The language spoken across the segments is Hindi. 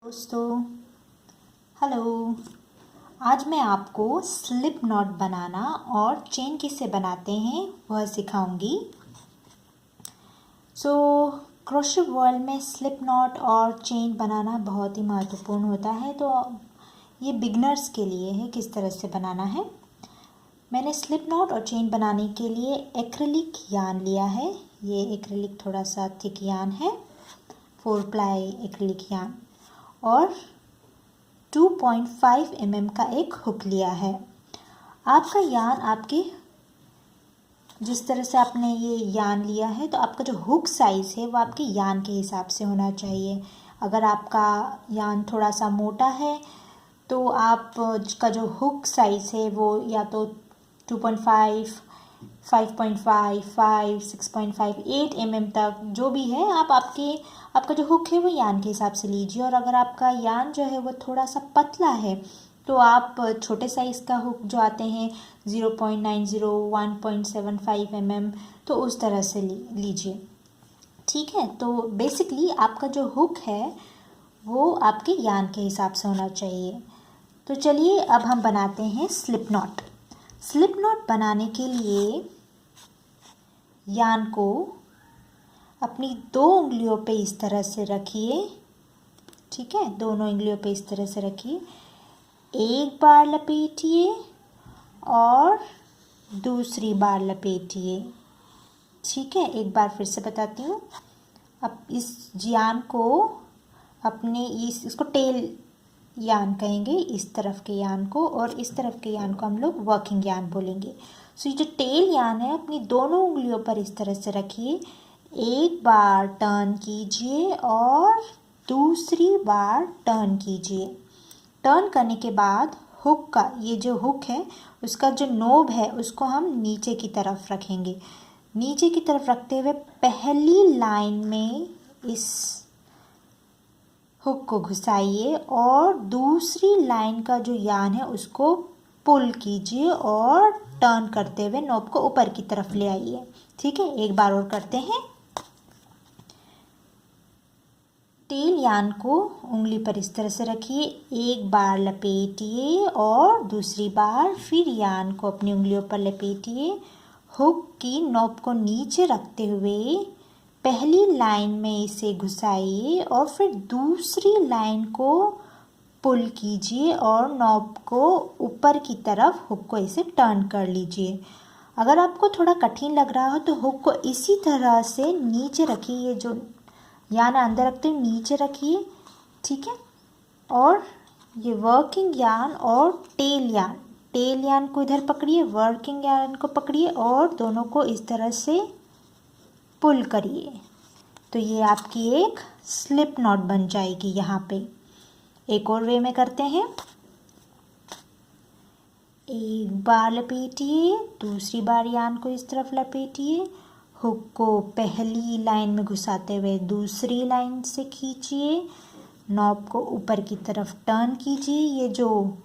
दोस्तों, हेलो। आज मैं आपको स्लिप नॉट बनाना और चेन किससे बनाते हैं वह सिखाऊंगी। क्रोशे वर्ल्ड में स्लिप नॉट और चेन बनाना बहुत ही महत्वपूर्ण होता है। तो ये बिगनर्स के लिए है किस तरह से बनाना है। मैंने स्लिप नॉट और चेन बनाने के लिए एक्रिलिक यार्न लिया है। ये एक्रिलिक थोड़ा सा थिक यार्न है, 4 प्लाई एक्रिलिक यार्न, और 2.5 mm का एक हुक लिया है। आपका यार्न आपके जिस तरह से आपने ये यार्न लिया है तो आपका जो हुक साइज़ है वो आपके यार्न के हिसाब से होना चाहिए। अगर आपका यार्न थोड़ा सा मोटा है तो आप का जो हुक साइज़ है वो या तो 2.5, 5.5, 5, 6.5, 8 mm तक जो भी है आप आपका जो हुक है वो यार्न के हिसाब से लीजिए। और अगर आपका यार्न जो है वो थोड़ा सा पतला है तो आप छोटे साइज़ का हुक जो आते हैं 0.90, 1.75 mm, तो उस तरह से लीजिए। ठीक है, तो बेसिकली आपका जो हुक है वो आपके यार्न के हिसाब से होना चाहिए। तो चलिए अब हम बनाते हैं स्लिप नॉट। स्लिप नॉट बनाने के लिए यार्न को अपनी 2 उंगलियों पे इस तरह से रखिए। ठीक है, दोनों उंगलियों पे इस तरह से रखिए। एक बार लपेटिए और दूसरी बार लपेटिए। ठीक है, एक बार फिर से बताती हूँ। अब इस यार्न को अपने इसको टेल यार्न कहेंगे, इस तरफ के यार्न को, और इस तरफ के यार्न को हम लोग वर्किंग यार्न बोलेंगे। सो ये जो टेल यार्न है अपनी दोनों उंगलियों पर इस तरह से रखिए। एक बार टर्न कीजिए और दूसरी बार टर्न कीजिए। टर्न करने के बाद हुक का ये जो हुक है उसका जो नोब है उसको हम नीचे की तरफ रखेंगे। नीचे की तरफ रखते हुए पहली लाइन में इस हुक को घुसाइए और दूसरी लाइन का जो यार्न है उसको पुल कीजिए और टर्न करते हुए नोब को ऊपर की तरफ ले आइए। ठीक है, एक बार और करते हैं। टेल यार्न को उंगली पर इस तरह से रखिए, एक बार लपेटिए और दूसरी बार फिर यार्न को अपनी उंगलियों पर लपेटिए। हुक की नोब को नीचे रखते हुए पहली लाइन में इसे घुसाइए और फिर दूसरी लाइन को पुल कीजिए और नोब को ऊपर की तरफ हुक को इसे टर्न कर लीजिए। अगर आपको थोड़ा कठिन लग रहा हो तो हुक को इसी तरह से नीचे रखिए, ये जो यार्न अंदर रखते हुए नीचे रखिए। ठीक है, और ये वर्किंग यार्न और टेल यार्न को इधर पकड़िए, वर्किंग यार्न को पकड़िए और दोनों को इस तरह से पुल करिए। तो ये आपकी एक स्लिप नॉट बन जाएगी। यहाँ पे एक और वे में करते हैं। एक बार लपेटिए, दूसरी बार यार्न को इस तरफ लपेटिए, हुक को पहली लाइन में घुसाते हुए दूसरी लाइन से खींचिए, नॉब को ऊपर की तरफ टर्न कीजिए। ये जो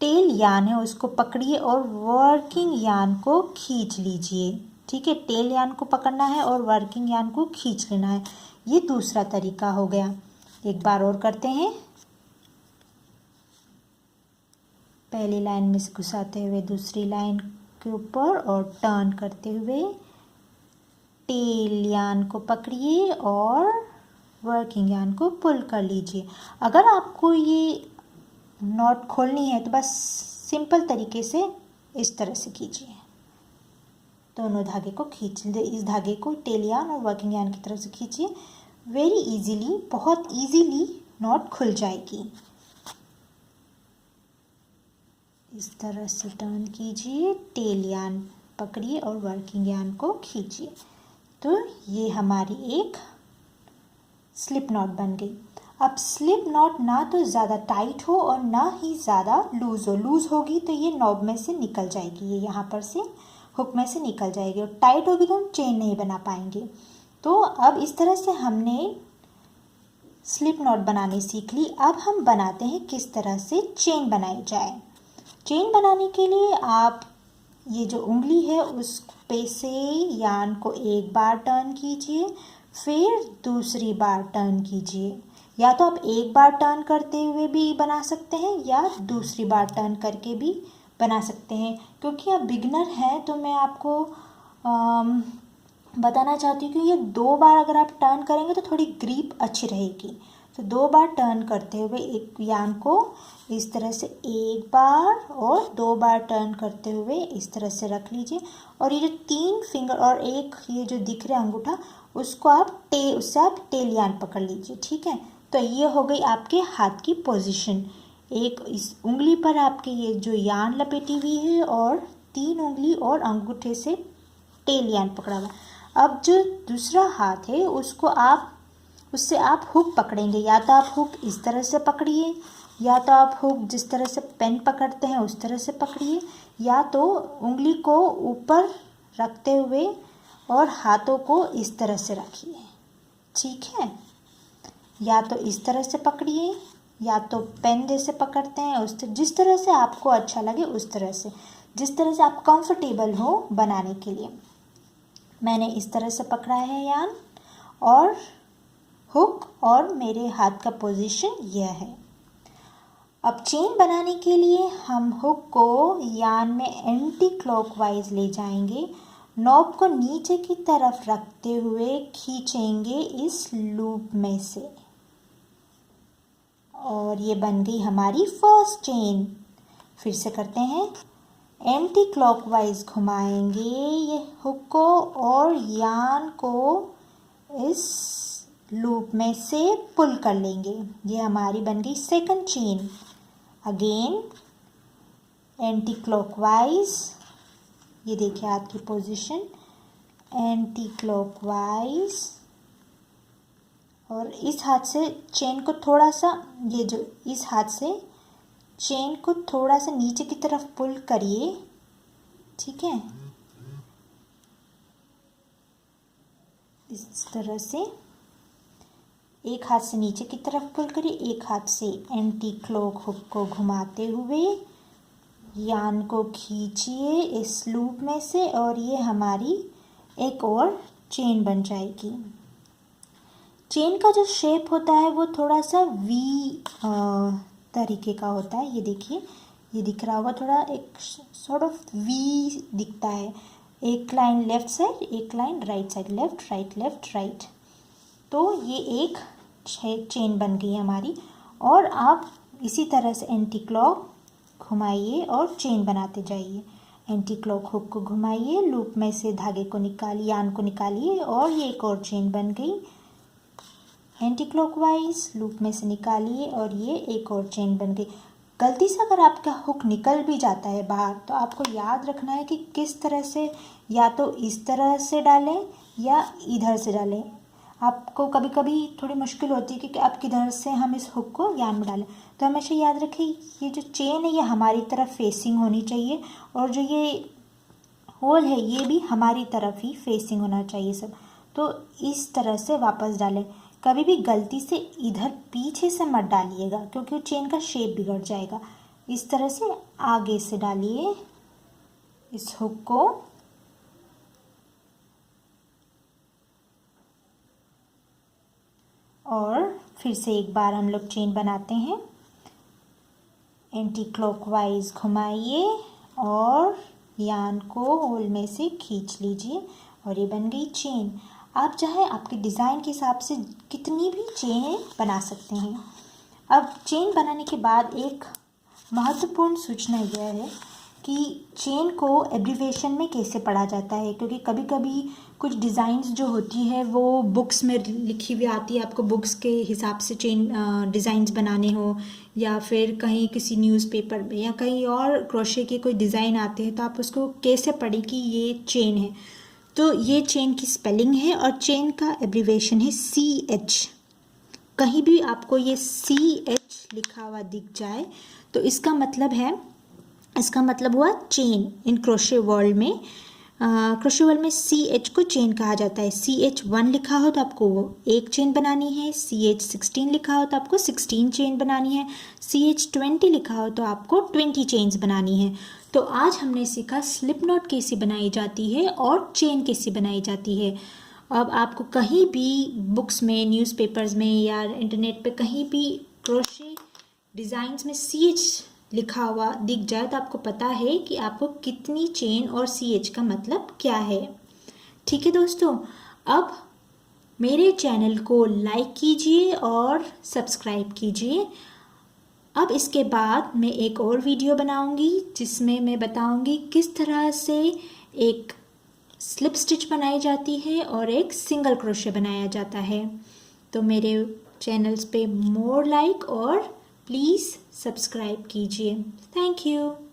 टेल यार्न है उसको पकड़िए और वर्किंग यार्न को खींच लीजिए। ठीक है, टेल यार्न को पकड़ना है और वर्किंग यार्न को खींच लेना है। ये दूसरा तरीका हो गया। एक बार और करते हैं। पहली लाइन में से घुसाते हुए दूसरी लाइन के ऊपर और टर्न करते हुए टेल यार्न को पकड़िए और वर्किंग यार्न को पुल कर लीजिए। अगर आपको ये नॉट खोलनी है तो बस सिंपल तरीके से इस तरह से कीजिए। दोनों धागे को खींच ले, इस धागे को टेल यार्न और वर्किंग यार्न की तरफ से खींचिए। वेरी इजीली, बहुत इजीली नॉट खुल जाएगी। इस तरह से टर्न कीजिए, टेल यार्न पकड़िए और वर्किंग यार्न को खींचिए। तो ये हमारी एक स्लिप नॉट बन गई। अब स्लिप नॉट ना तो ज़्यादा टाइट हो और ना ही ज़्यादा लूज़ हो। लूज़ होगी तो ये नॉब में से निकल जाएगी, ये यहाँ पर से हुक में से निकल जाएगी, और टाइट होगी तो हम चेन नहीं बना पाएंगे। तो अब इस तरह से हमने स्लिप नॉट बनानी सीख ली। अब हम बनाते हैं किस तरह से चेन बनाई जाए। चेन बनाने के लिए आप ये जो उंगली है उस पे से यार्न को एक बार टर्न कीजिए, फिर दूसरी बार टर्न कीजिए। या तो आप एक बार टर्न करते हुए भी बना सकते हैं या दूसरी बार टर्न करके भी बना सकते हैं। क्योंकि आप बिगनर हैं तो मैं आपको बताना चाहती हूँ कि ये 2 बार अगर आप टर्न करेंगे तो थोड़ी ग्रिप अच्छी रहेगी। तो 2 बार टर्न करते हुए एक यान को इस तरह से एक बार और 2 बार टर्न करते हुए इस तरह से रख लीजिए। और ये जो 3 फिंगर और एक ये जो दिख रहा है अंगूठा, उसको उससे आप टेल यान पकड़ लीजिए, ठीक है। तो ये हो गई आपके हाथ की पोजीशन। एक इस उंगली पर आपके ये जो यान लपेटी हुई है और 3 उंगली और अंगूठे से टेल यान पकड़ा हुआ। अब जो दूसरा हाथ है उससे आप हुक पकड़ेंगे। या तो आप हुक इस तरह से पकड़िए, या तो आप हुक जिस तरह से पेन पकड़ते हैं उस तरह से पकड़िए, या तो उंगली को ऊपर रखते हुए और हाथों को इस तरह से रखिए, ठीक है। या तो इस तरह से पकड़िए, या तो पेन जैसे पकड़ते हैं जिस तरह से आपको अच्छा लगे उस तरह से, जिस तरह से आप कंफर्टेबल हो बनाने के लिए। मैंने इस तरह से पकड़ा है यान और हुक, और मेरे हाथ का पोजीशन यह है। अब चेन बनाने के लिए हम हुक को यान में एंटी क्लॉकवाइज ले जाएंगे। नॉब को नीचे की तरफ रखते हुए खींचेंगे इस लूप में से, और ये बन गई हमारी फर्स्ट चेन। फिर से करते हैं, एंटी क्लॉकवाइज घुमाएंगे ये हुक को और यान को इस लूप में से पुल कर लेंगे। ये हमारी बन गई second chain. Again anti clockwise, ये देखिए आपकी पोजीशन, एंटी क्लॉकवाइज, और इस हाथ से चेन को थोड़ा सा, ये जो इस हाथ से चेन को थोड़ा सा नीचे की तरफ पुल करिए, ठीक है। इस तरह से एक हाथ से नीचे की तरफ पुल करिए, एक हाथ से एंटी क्लॉक हुक को घुमाते हुए यान को खींचिए इस लूप में से, और ये हमारी एक और चेन बन जाएगी। चेन का जो शेप होता है वो थोड़ा सा वी तरीके का होता है। ये देखिए, ये दिख रहा होगा, थोड़ा एक सॉर्ट ऑफ वी दिखता है। एक लाइन लेफ्ट साइड, एक line right side, left right left right. तो ये एक चेन बन गई हमारी। और आप इसी तरह से एंटी क्लॉक घुमाइए और चेन बनाते जाइए। एंटी क्लॉक हुक को घुमाइए, लूप में से धागे को निकालिए, यान को निकालिए, और ये एक और चेन बन गई। एंटी क्लॉकवाइज लूप में से निकालिए और ये एक और चेन बन गई। गलती से अगर आपका हुक निकल भी जाता है बाहर, तो आपको याद रखना है कि किस तरह से, या तो इस तरह से डालें या इधर से डालें। आपको कभी कभी थोड़ी मुश्किल होती है कि आप किधर से हम इस हुक को यान में डालें। तो हमेशा याद रखें, ये जो चेन है ये हमारी तरफ फेसिंग होनी चाहिए, और जो ये होल है ये भी हमारी तरफ ही फेसिंग होना चाहिए सब। तो इस तरह से वापस डालें। कभी भी गलती से इधर पीछे से मत डालिएगा, क्योंकि वो चेन का शेप बिगड़ जाएगा। इस तरह से आगे से डालिए इस हुक को, और फिर से एक बार हम लोग चेन बनाते हैं। एंटी क्लॉकवाइज घुमाइए और यान को होल में से खींच लीजिए, और ये बन गई चेन। आप चाहे आपके डिज़ाइन के हिसाब से कितनी भी चेन बना सकते हैं। अब चेन बनाने के बाद एक महत्वपूर्ण सूचना यह है कि चेन को एब्रीविएशन में कैसे पढ़ा जाता है, क्योंकि कभी कभी कुछ डिज़ाइंस जो होती है वो बुक्स में लिखी हुई आती है। आपको बुक्स के हिसाब से चेन डिज़ाइंस बनाने हो, या फिर कहीं किसी न्यूज़पेपर में या कहीं और क्रोशे के कोई डिज़ाइन आते हैं, तो आप उसको कैसे पढ़ें कि ये चेन है। तो ये चेन की स्पेलिंग है, और चेन का एब्रीविएशन है CH। कहीं भी आपको ये CH लिखा हुआ दिख जाए तो इसका मतलब हुआ चेन। इन क्रोशे वर्ल्ड में CH को चेन कहा जाता है। CH1 लिखा हो तो आपको वो एक चेन बनानी है, CH16 लिखा हो तो आपको 16 चेन बनानी है, CH20 लिखा हो तो आपको 20 चेन्स बनानी है। तो आज हमने सीखा स्लिप नॉट कैसे बनाई जाती है और चेन कैसे बनाई जाती है। अब आपको कहीं भी बुक्स में, न्यूज़पेपर्स में या इंटरनेट पे कहीं भी क्रोशे डिज़ाइंस में CH लिखा हुआ दिख जाए तो आपको पता है कि आपको कितनी चेन और CH का मतलब क्या है। ठीक है दोस्तों, अब मेरे चैनल को लाइक कीजिए और सब्सक्राइब कीजिए। अब इसके बाद मैं एक और वीडियो बनाऊंगी जिसमें मैं बताऊंगी किस तरह से एक स्लिप स्टिच बनाई जाती है और एक सिंगल क्रोशे बनाया जाता है। तो मेरे चैनल्स पे मोर लाइक और प्लीज़ सब्सक्राइब कीजिए। Thank you.